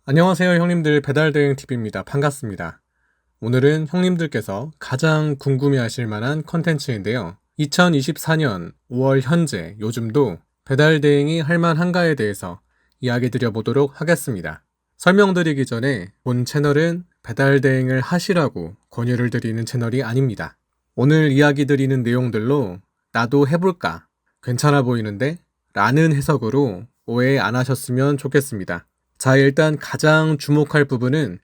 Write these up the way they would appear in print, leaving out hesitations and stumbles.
안녕하세요 형님들, 배달대행TV입니다. 반갑습니다. 오늘은 형님들께서 가장 궁금해하실 만한 컨텐츠인데요. 2024년 5월 현재 요즘도 배달대행이 할만한가에 대해서 이야기 드려보도록 하겠습니다. 설명드리기 전에 본 채널은 배달대행을 하시라고 권유를 드리는 채널이 아닙니다. 오늘 이야기 드리는 내용들로 나도 해볼까? 괜찮아 보이는데? 라는 해석으로 오해 안 하셨으면 좋겠습니다. 자, 일단 가장 주목할 부분은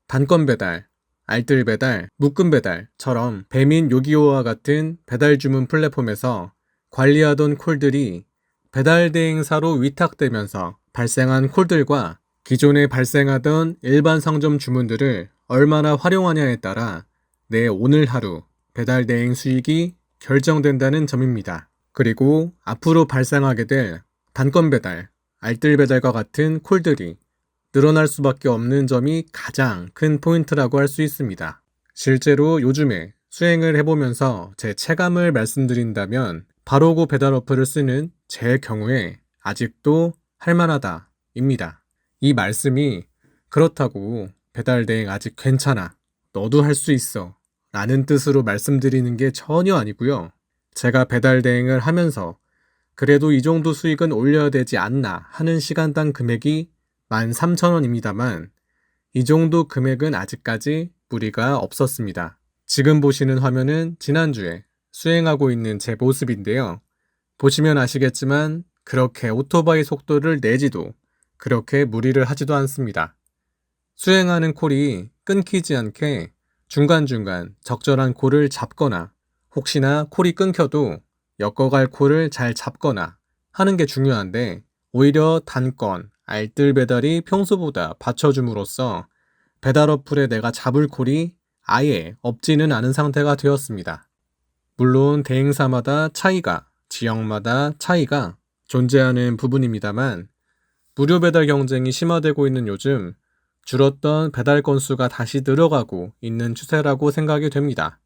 단건 배달, 알뜰 배달, 묶음 배달처럼 배민 요기요와 같은 배달 주문 플랫폼에서 관리하던 콜들이 배달 대행사로 위탁되면서 발생한 콜들과 기존에 발생하던 일반 상점 주문들을 얼마나 활용하냐에 따라 내 오늘 하루 배달 대행 수익이 결정된다는 점입니다. 그리고 앞으로 발생하게 될 단건 배달, 알뜰 배달과 같은 콜들이 늘어날 수밖에 없는 점이 가장 큰 포인트라고 할 수 있습니다. 실제로 요즘에 수행을 해보면서 제 체감을 말씀드린다면 바로고 배달 어플을 쓰는 제 경우에 아직도 할만하다 입니다. 이 말씀이 그렇다고 배달 대행 아직 괜찮아, 너도 할 수 있어 라는 뜻으로 말씀드리는 게 전혀 아니고요. 제가 배달 대행을 하면서 그래도 이 정도 수익은 올려야 되지 않나 하는 시간당 금액이 13,000원입니다만 이 정도 금액은 아직까지 무리가 없었습니다. 지금 보시는 화면은 지난주에 수행하고 있는 제 모습인데요. 보시면 아시겠지만 그렇게 오토바이 속도를 내지도 그렇게 무리를 하지도 않습니다. 수행하는 콜이 끊기지 않게 중간중간 적절한 콜을 잡거나 혹시나 콜이 끊겨도 엮어갈 콜을 잘 잡거나 하는 게 중요한데 오히려 단건, 알뜰 배달이 평소보다 받쳐줌으로써 배달 어플에 내가 잡을 콜이 아예 없지는 않은 상태가 되었습니다. 물론 대행사마다 차이가, 지역마다 차이가 존재하는 부분입니다만 무료 배달 경쟁이 심화되고 있는 요즘 줄었던 배달 건수가 다시 늘어가고 있는 추세라고 생각이 됩니다.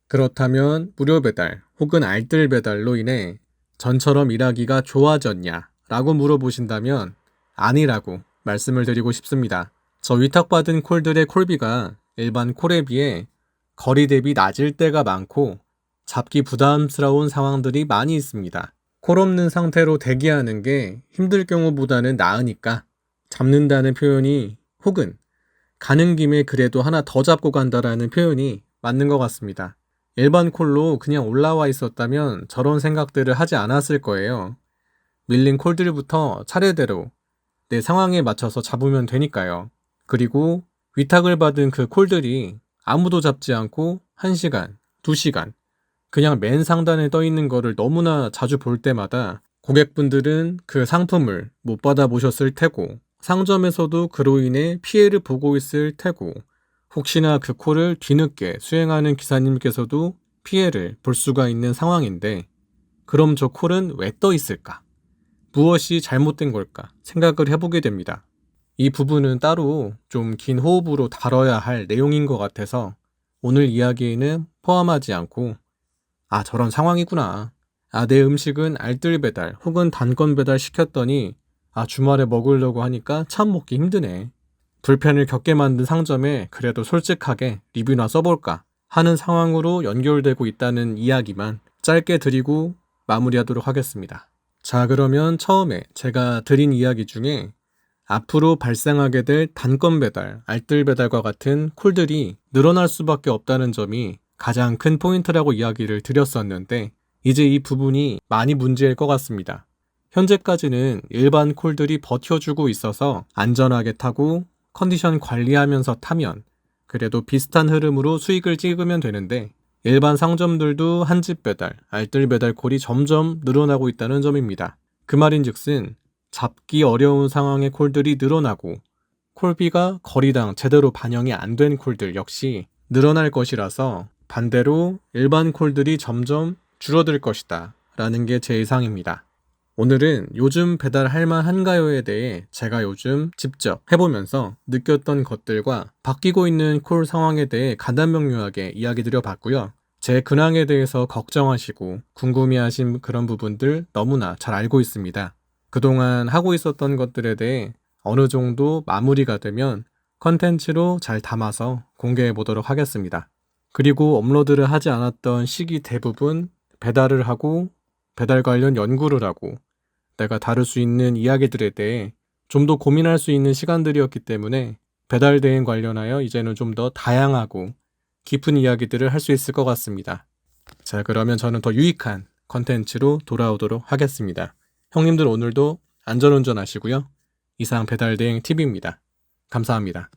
그렇다면 무료 배달 혹은 알뜰 배달로 인해 전처럼 일하기가 좋아졌냐 라고 물어보신다면 아니라고 말씀을 드리고 싶습니다. 저 위탁받은 콜들의 콜비가 일반 콜에 비해 거리 대비 낮을 때가 많고 잡기 부담스러운 상황들이 많이 있습니다. 콜 없는 상태로 대기하는 게 힘들 경우보다는 나으니까 잡는다는 표현이 혹은 가는 김에 그래도 하나 더 잡고 간다라는 표현이 맞는 것 같습니다. 일반 콜로 그냥 올라와 있었다면 저런 생각들을 하지 않았을 거예요. 밀린 콜들부터 차례대로 내 상황에 맞춰서 잡으면 되니까요. 그리고 위탁을 받은 그 콜들이 아무도 잡지 않고 1시간, 2시간 그냥 맨 상단에 떠 있는 거를 너무나 자주 볼 때마다 고객분들은 그 상품을 못 받아보셨을 테고 상점에서도 그로 인해 피해를 보고 있을 테고 혹시나 그 콜을 뒤늦게 수행하는 기사님께서도 피해를 볼 수가 있는 상황인데 그럼 저 콜은 왜 떠 있을까? 무엇이 잘못된 걸까 생각을 해보게 됩니다. 이 부분은 따로 좀 긴 호흡으로 다뤄야 할 내용인 것 같아서 오늘 이야기에는 포함하지 않고 저런 상황이구나. 내 음식은 알뜰 배달 혹은 단건 배달 시켰더니 주말에 먹으려고 하니까 참 먹기 힘드네. 불편을 겪게 만든 상점에 그래도 솔직하게 리뷰나 써볼까 하는 상황으로 연결되고 있다는 이야기만 짧게 드리고 마무리하도록 하겠습니다. 자, 그러면 처음에 제가 드린 이야기 중에 앞으로 발생하게 될 단건 배달, 알뜰 배달과 같은 콜들이 늘어날 수밖에 없다는 점이 가장 큰 포인트라고 이야기를 드렸었는데 이제 이 부분이 많이 문제일 것 같습니다. 현재까지는 일반 콜들이 버텨주고 있어서 안전하게 타고 컨디션 관리하면서 타면 그래도 비슷한 흐름으로 수익을 찍으면 되는데 일반 상점들도 한집 배달, 알뜰 배달 콜이 점점 늘어나고 있다는 점입니다. 그 말인즉슨 잡기 어려운 상황의 콜들이 늘어나고 콜비가 거리당 제대로 반영이 안 된 콜들 역시 늘어날 것이라서 반대로 일반 콜들이 점점 줄어들 것이다 라는 게 제 예상입니다. 오늘은 요즘 배달할 만한가요에 대해 제가 요즘 직접 해보면서 느꼈던 것들과 바뀌고 있는 콜 상황에 대해 간단명료하게 이야기 드려봤고요. 제 근황에 대해서 걱정하시고 궁금해하신 그런 부분들 너무나 잘 알고 있습니다. 그동안 하고 있었던 것들에 대해 어느 정도 마무리가 되면 컨텐츠로 잘 담아서 공개해 보도록 하겠습니다. 그리고 업로드를 하지 않았던 시기 대부분 배달을 하고 배달 관련 연구를 하고 내가 다룰 수 있는 이야기들에 대해 좀 더 고민할 수 있는 시간들이었기 때문에 배달 대행 관련하여 이제는 좀 더 다양하고 깊은 이야기들을 할 수 있을 것 같습니다. 자, 그러면 저는 더 유익한 컨텐츠로 돌아오도록 하겠습니다. 형님들 오늘도 안전운전 하시고요. 이상 배달대행 TV입니다. 감사합니다.